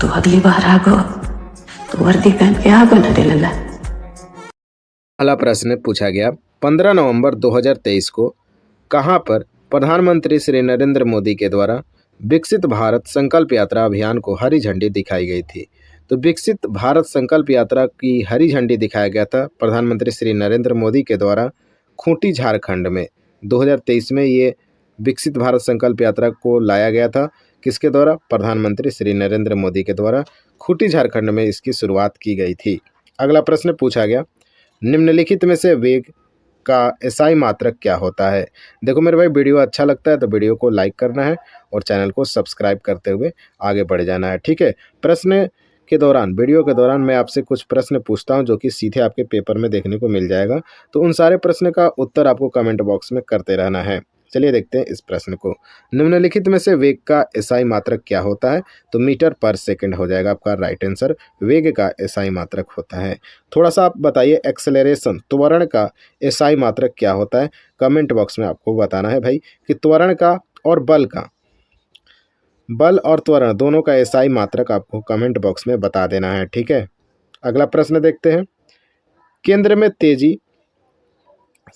तू अगली बार आगो तो वर्दी पहन के आगो ना रे लल्ला। पहला प्रश्न पूछा गया, 15 नवंबर 2023 को कहां पर प्रधानमंत्री श्री नरेंद्र मोदी के द्वारा विकसित भारत संकल्प यात्रा अभियान को हरी झंडी दिखाई गई थी। तो विकसित भारत संकल्प यात्रा की हरी झंडी दिखाया गया था प्रधानमंत्री श्री नरेंद्र मोदी के द्वारा खूंटी झारखंड में 2023 में। ये विकसित भारत संकल्प यात्रा को लाया गया था किसके द्वारा? प्रधानमंत्री श्री नरेंद्र मोदी के द्वारा खूंटी झारखंड में इसकी शुरुआत की गई थी। अगला प्रश्न पूछा गया, निम्नलिखित में से वेग का एसआई मात्रक क्या होता है? देखो मेरे भाई, वीडियो अच्छा लगता है तो वीडियो को लाइक करना है और चैनल को सब्सक्राइब करते हुए आगे बढ़ जाना है, ठीक है। प्रश्न के दौरान, वीडियो के दौरान मैं आपसे कुछ प्रश्न पूछता हूं जो कि सीधे आपके पेपर में देखने को मिल जाएगा। तो उन सारे प्रश्न का उत्तर आपको कमेंट बॉक्स में करते रहना है। चलिए देखते हैं इस प्रश्न को। निम्नलिखित में से वेग का एसआई मात्रक क्या होता है? तो मीटर पर सेकंड हो जाएगा आपका राइट आंसर। वेग का एसआई मात्रक होता है। थोड़ा सा आप बताइए, एक्सेलरेशन त्वरण का एसआई मात्रक क्या होता है? कमेंट बॉक्स में आपको बताना है भाई कि त्वरण का और बल और त्वरण दोनों का एसआई मात्रक आपको कमेंट बॉक्स में बता देना है, ठीक है। अगला प्रश्न देखते हैं। केंद्र में तेजी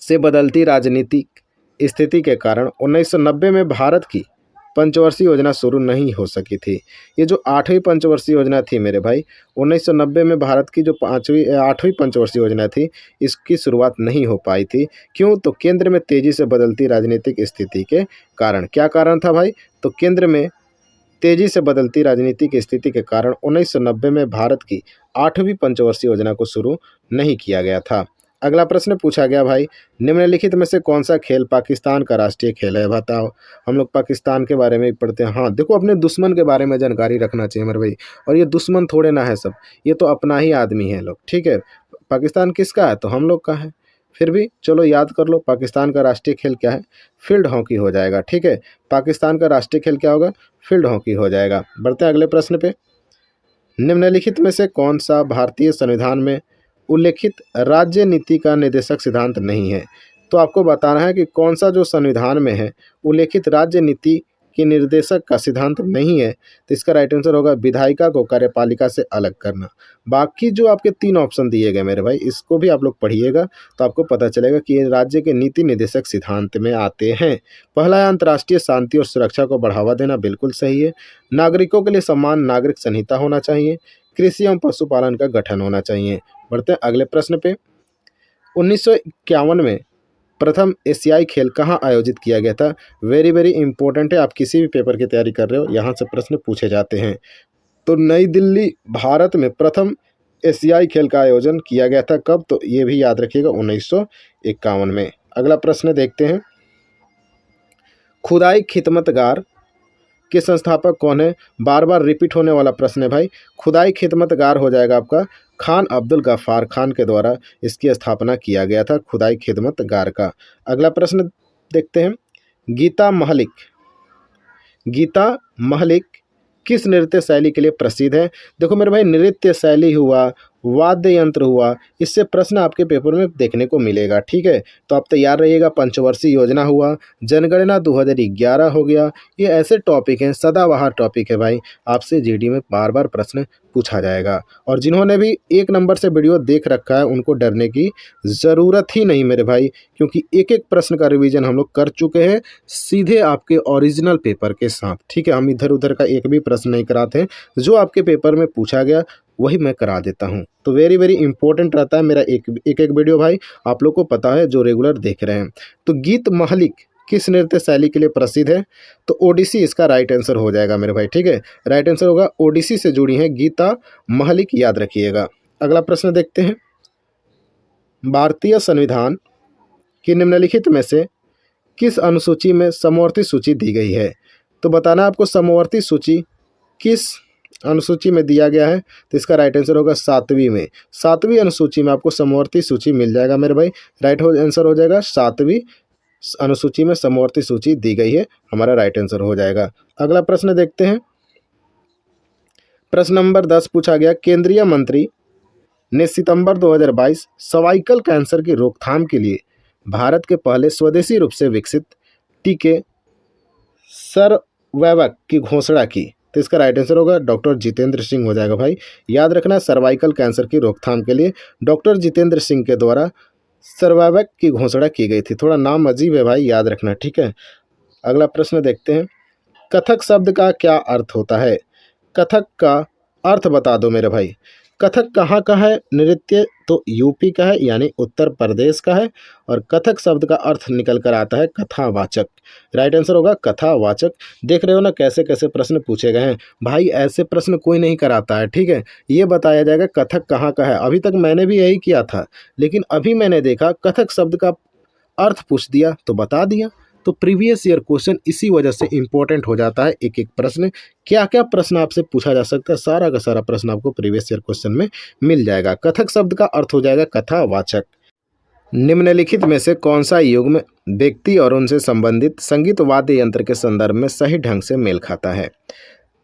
से बदलती राजनीतिक स्थिति के कारण 1990 में भारत की पंचवर्षीय योजना शुरू नहीं हो सकी थी। ये जो 8वीं पंचवर्षीय योजना थी मेरे भाई, 1990 में भारत की जो 8वीं पंचवर्षीय योजना थी, इसकी शुरुआत नहीं हो पाई थी। क्यों? तो केंद्र में तेजी से बदलती राजनीतिक स्थिति के कारण। क्या कारण था भाई? तो केंद्र में तेजी से बदलती राजनीतिक स्थिति के कारण 1990 में भारत की 8वीं पंचवर्षीय योजना को शुरू नहीं किया गया था। अगला प्रश्न पूछा गया भाई, निम्नलिखित में से कौन सा खेल पाकिस्तान का राष्ट्रीय खेल है? बताओ। हम लोग पाकिस्तान के बारे में पढ़ते हैं। हाँ देखो, अपने दुश्मन के बारे में जानकारी रखना चाहिए मेरे भाई। और ये दुश्मन थोड़े ना है सब, ये तो अपना ही आदमी है लोग, ठीक है। पाकिस्तान किसका है? तो हम लोग का है। फिर भी चलो याद कर लो, पाकिस्तान का राष्ट्रीय खेल क्या है? फील्ड हॉकी हो जाएगा, ठीक है। पाकिस्तान का राष्ट्रीय खेल क्या होगा? फील्ड हॉकी हो जाएगा। बढ़ते हैं अगले प्रश्न पे। निम्नलिखित में से कौन सा भारतीय संविधान में उल्लेखित राज्य नीति का निर्देशक सिद्धांत नहीं है? तो आपको बताना है कि कौन सा जो संविधान में है उल्लेखित राज्य नीति के निर्देशक का सिद्धांत नहीं है। तो इसका राइट आंसर होगा विधायिका को कार्यपालिका से अलग करना। बाकी जो आपके 3 ऑप्शन दिए गए मेरे भाई, इसको भी आप लोग पढ़िएगा तो आपको पता चलेगा कि ये राज्य के नीति निर्देशक सिद्धांत में आते हैं। पहला है अंतर्राष्ट्रीय शांति और सुरक्षा को बढ़ावा देना, बिल्कुल सही है। नागरिकों के लिए समान नागरिक संहिता होना चाहिए। कृषि एवं पशुपालन का गठन होना चाहिए। बढ़ते हैं अगले प्रश्न पे। 1951 में प्रथम एशियाई खेल कहाँ आयोजित किया गया था? वेरी वेरी इंपॉर्टेंट है, आप किसी भी पेपर की तैयारी कर रहे हो यहाँ से प्रश्न पूछे जाते हैं। तो नई दिल्ली, भारत में प्रथम एशियाई खेल का आयोजन किया गया था। कब? तो ये भी याद रखिएगा, 1951 में। अगला प्रश्न देखते हैं। खुदाई खिदमतगार के संस्थापक कौन है? बार बार रिपीट होने वाला प्रश्न है भाई। खुदाई खिदमतगार हो जाएगा आपका खान अब्दुल गफ्फार खान के द्वारा इसकी स्थापना किया गया था, खुदाई खिदमतगार का। अगला प्रश्न देखते हैं। गीता महलिक किस नृत्य शैली के लिए प्रसिद्ध है? देखो मेरे भाई, नृत्य शैली हुआ, वाद्य यंत्र हुआ, इससे प्रश्न आपके पेपर में देखने को मिलेगा, ठीक है। तो आप तैयार रहिएगा। पंचवर्षीय योजना हुआ, जनगणना 2011 हो गया, ये ऐसे टॉपिक हैं, सदाबहार टॉपिक है भाई, आपसे जीडी में बार बार प्रश्न पूछा जाएगा। और जिन्होंने भी 1 नंबर से वीडियो देख रखा है उनको डरने की ज़रूरत ही नहीं मेरे भाई, क्योंकि एक एक प्रश्न का रिवीजन हम लोग कर चुके हैं सीधे आपके ओरिजिनल पेपर के साथ, ठीक है। हम इधर उधर का एक भी प्रश्न नहीं कराते हैं, जो आपके पेपर में पूछा गया वही मैं करा देता हूं। तो वेरी वेरी इंपॉर्टेंट रहता है मेरा एक वीडियो भाई, आप लोग को पता है जो रेगुलर देख रहे हैं। तो गीत महलिक किस नृत्य शैली के लिए प्रसिद्ध है? तो ओडिसी इसका राइट आंसर हो जाएगा मेरे भाई, ठीक है। राइट आंसर होगा ओडिसी से जुड़ी है गीता महलिक, याद रखिएगा। अगला प्रश्न देखते हैं। भारतीय संविधान की निम्नलिखित में से किस अनुसूची में समवर्ती सूची दी गई है? तो बताना आपको समवर्ती सूची किस अनुसूची में दिया गया है। तो इसका राइट आंसर होगा 7वीं में। 7वीं अनुसूची में आपको समवर्ती सूची मिल जाएगा मेरे भाई। राइट आंसर हो जाएगा 7वीं अनुसूची में समवर्ती सूची दी गई है, हमारा राइट आंसर हो जाएगा। अगला प्रश्न देखते हैं। प्रश्न नंबर 10 पूछा गया, केंद्रीय मंत्री ने सितंबर 2022 सर्वाइकल कैंसर की रोकथाम के लिए भारत के पहले स्वदेशी रूप से विकसित टीके सर्वैवक की घोषणा की। तो इसका राइट आंसर होगा डॉक्टर जितेंद्र सिंह हो जाएगा भाई। याद रखना, सर्वाइकल कैंसर की रोकथाम के लिए डॉक्टर जितेंद्र सिंह के द्वारा सर्वाइवैक की घोषणा की गई थी। थोड़ा नाम अजीब है भाई, याद रखना, ठीक है। अगला प्रश्न देखते हैं, कथक शब्द का क्या अर्थ होता है? कथक का अर्थ बता दो मेरे भाई। कथक कहाँ का है नृत्य? तो यूपी का है, यानी उत्तर प्रदेश का है। और कथक शब्द का अर्थ निकल कर आता है कथावाचक। राइट आंसर होगा कथावाचक। देख रहे हो ना कैसे कैसे प्रश्न पूछे गए हैं भाई, ऐसे प्रश्न कोई नहीं कराता है, ठीक है। ये बताया जाएगा कथक कहाँ का है। अभी तक मैंने भी यही किया था, लेकिन अभी मैंने देखा कथक शब्द का अर्थ पूछ दिया तो बता दिया। तो प्रीवियस ईयर क्वेश्चन इसी वजह से इंपॉर्टेंट हो जाता है। एक एक प्रश्न, क्या क्या प्रश्न आपसे पूछा जा सकता है, सारा का सारा प्रश्न आपको प्रीवियस ईयर क्वेश्चन में मिल जाएगा। कथक शब्द का अर्थ हो जाएगा कथावाचक। निम्नलिखित में से कौन सा युग्म व्यक्ति और उनसे संबंधित संगीत वाद्य यंत्र के संदर्भ में सही ढंग से मेल खाता है?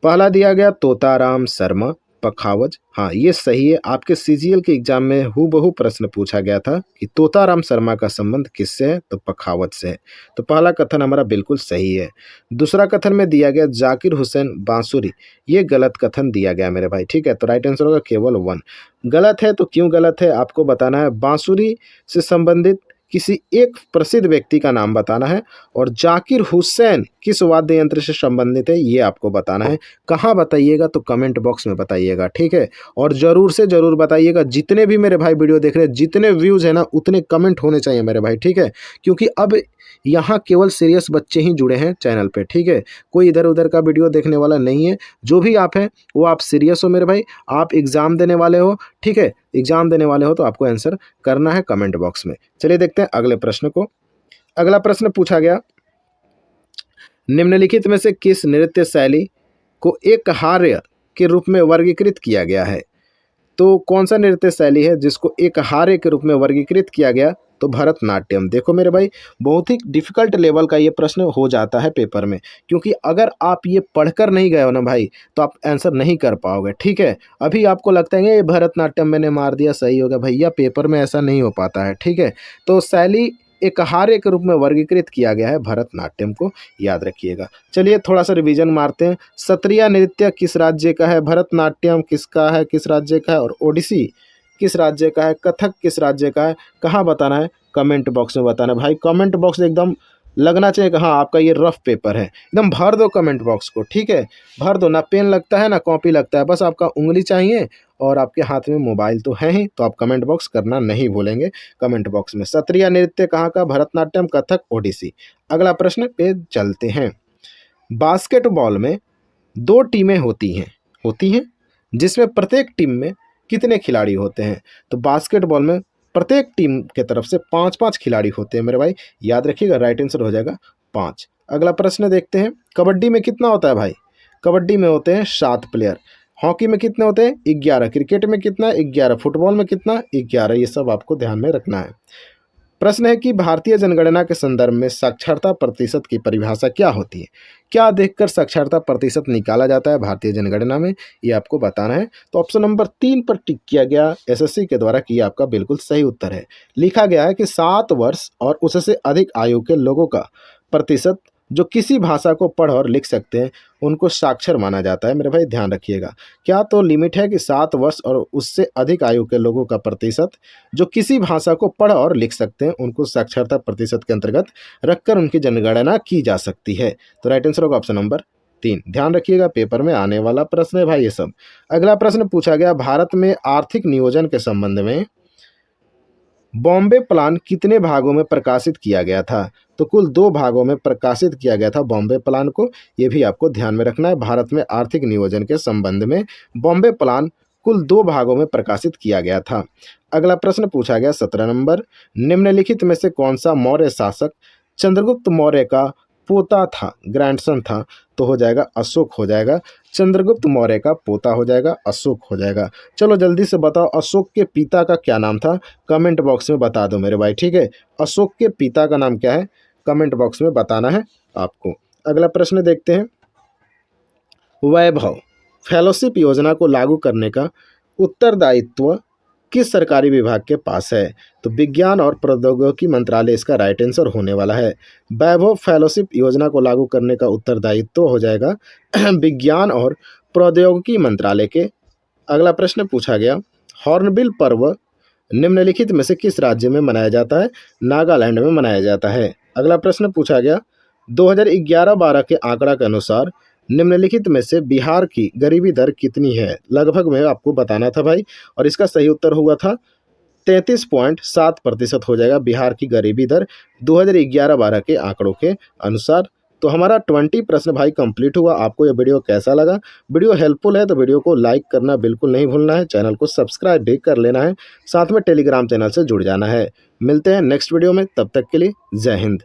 पहला दिया गया तोताराम शर्मा पखावज। हाँ, ये सही है। आपके सीजीएल के एग्जाम में हूबहू प्रश्न पूछा गया था कि तोताराम शर्मा का संबंध किससे है, तो पखावज से है। तो पहला कथन हमारा बिल्कुल सही है। दूसरा कथन में दिया गया जाकिर हुसैन बांसुरी, ये गलत कथन दिया गया मेरे भाई, ठीक है। तो राइट आंसर होगा केवल 1। गलत है तो क्यों गलत है आपको बताना है। बांसुरी से संबंधित किसी एक प्रसिद्ध व्यक्ति का नाम बताना है, और जाकिर हुसैन किस वाद्य यंत्र से संबंधित है ये आपको बताना है। कहाँ बताइएगा तो कमेंट बॉक्स में बताइएगा, ठीक है। और ज़रूर से ज़रूर बताइएगा, जितने भी मेरे भाई वीडियो देख रहे हैं, जितने व्यूज़ है ना उतने कमेंट होने चाहिए मेरे भाई, ठीक है। क्योंकि अब यहाँ केवल सीरियस बच्चे ही जुड़े हैं चैनल पे, ठीक है। कोई इधर उधर का वीडियो देखने वाला नहीं है। जो भी आप हैं वो आप सीरियस हो मेरे भाई, आप एग्ज़ाम देने वाले हो, ठीक है। एग्ज़ाम देने वाले हो तो आपको आंसर करना है कमेंट बॉक्स में। चलिए देखते हैं अगले प्रश्न को। अगला प्रश्न पूछा गया, निम्नलिखित में से किस नृत्य शैली को एक हार्य के रूप में वर्गीकृत किया गया है? तो कौन सा नृत्य शैली है जिसको एक हार्य के रूप में वर्गीकृत किया गया? तो भरतनाट्यम। देखो मेरे भाई, बहुत ही डिफिकल्ट लेवल का ये प्रश्न हो जाता है पेपर में, क्योंकि अगर आप ये पढ़कर नहीं गए हो ना भाई तो आप आंसर नहीं कर पाओगे, ठीक है। अभी आपको लगता है ये भरतनाट्यम मैंने मार दिया सही हो गया, भैया पेपर में ऐसा नहीं हो पाता है, ठीक है। तो शैली एक हार्य के रूप में वर्गीकृत किया गया है भरतनाट्यम को, याद रखिएगा। चलिए थोड़ा सा रिवीजन मारते हैं। सत्रिया नृत्य किस राज्य का है? भरतनाट्यम किसका है, किस राज्य का है? और ओडिसी किस राज्य का है? कथक किस राज्य का है? कहाँ बताना है? कमेंट बॉक्स में बताना है भाई। कमेंट बॉक्स एकदम लगना चाहिए कि हाँ आपका ये रफ पेपर है, एकदम भर दो कमेंट बॉक्स को, ठीक है। भर दो, ना पेन लगता है ना कॉपी लगता है, बस आपका उंगली चाहिए और आपके हाथ में मोबाइल तो है ही, तो आप कमेंट बॉक्स करना नहीं भूलेंगे। कमेंट बॉक्स में सत्रिया नृत्य कहाँ का? भरतनाट्यम, कथक, ओडिसी। अगला प्रश्न पे चलते हैं। बास्केटबॉल में 2 टीमें होती हैं जिसमें प्रत्येक टीम में कितने खिलाड़ी होते हैं? तो बास्केटबॉल में प्रत्येक टीम के तरफ से 5-5 खिलाड़ी होते हैं मेरे भाई, याद रखिएगा। राइट आंसर हो जाएगा 5। अगला प्रश्न देखते हैं, कबड्डी में कितना होता है भाई? कबड्डी में होते हैं 7 प्लेयर। हॉकी में कितने होते हैं? 11। क्रिकेट में कितना? 11। फुटबॉल में कितना? 11। ये सब आपको ध्यान में रखना है। प्रश्न है कि भारतीय जनगणना के संदर्भ में साक्षरता प्रतिशत की परिभाषा क्या होती है? क्या देखकर साक्षरता प्रतिशत निकाला जाता है भारतीय जनगणना में, ये आपको बताना है। तो ऑप्शन नंबर 3 पर टिक किया गया एसएससी के द्वारा कि आपका बिल्कुल सही उत्तर है। लिखा गया है कि 7 वर्ष और उससे अधिक आयु के लोगों का प्रतिशत जो किसी भाषा को पढ़ और लिख सकते हैं उनको साक्षर माना जाता है मेरे भाई, ध्यान रखिएगा। क्या तो लिमिट है कि 7 वर्ष और उससे अधिक आयु के लोगों का प्रतिशत जो किसी भाषा को पढ़ और लिख सकते हैं उनको साक्षरता प्रतिशत के अंतर्गत रखकर उनकी जनगणना की जा सकती है। तो राइट आंसर होगा ऑप्शन नंबर 3। ध्यान रखिएगा, पेपर में आने वाला प्रश्न है भाई ये सब। अगला प्रश्न पूछा गया, भारत में आर्थिक नियोजन के संबंध में बॉम्बे प्लान कितने भागों में प्रकाशित किया गया था? तो कुल 2 भागों में प्रकाशित किया गया था बॉम्बे प्लान को, ये भी आपको ध्यान में रखना है। भारत में आर्थिक नियोजन के संबंध में बॉम्बे प्लान कुल 2 भागों में प्रकाशित किया गया था। अगला प्रश्न पूछा गया 17 नंबर, निम्नलिखित में से कौन सा मौर्य शासक चंद्रगुप्त मौर्य का पोता था, ग्रैंडसन था? तो हो जाएगा अशोक हो जाएगा। चंद्रगुप्त मौर्य का पोता हो जाएगा, अशोक हो जाएगा। चलो जल्दी से बताओ अशोक के पिता का क्या नाम था? कमेंट बॉक्स में बता दो मेरे भाई, ठीक है। अशोक के पिता का नाम क्या है? कमेंट बॉक्स में बताना है आपको। अगला प्रश्न देखते हैं, वैभव फेलोशिप योजना को लागू करने का उत्तरदायित्व किस सरकारी विभाग के पास है? तो विज्ञान और प्रौद्योगिकी मंत्रालय इसका राइट आंसर होने वाला है। वैभव फेलोशिप योजना को लागू करने का उत्तरदायित्व तो हो जाएगा विज्ञान और प्रौद्योगिकी मंत्रालय के। अगला प्रश्न पूछा गया, हॉर्नबिल पर्व निम्नलिखित में से किस राज्य में मनाया जाता है? नागालैंड में मनाया जाता है। अगला प्रश्न पूछा गया, 2011-12 के आंकड़ा के अनुसार निम्नलिखित में से बिहार की गरीबी दर कितनी है? लगभग में आपको बताना था भाई, और इसका सही उत्तर हुआ था 33.7% हो जाएगा बिहार की गरीबी दर 2011-12 के आंकड़ों के अनुसार। तो हमारा 20 प्रश्न भाई कंप्लीट हुआ। आपको ये वीडियो कैसा लगा? वीडियो हेल्पफुल है तो वीडियो को लाइक करना बिल्कुल नहीं भूलना है, चैनल को सब्सक्राइब भी कर लेना है, साथ में टेलीग्राम चैनल से जुड़ जाना है। मिलते हैं नेक्स्ट वीडियो में, तब तक के लिए जय हिंद।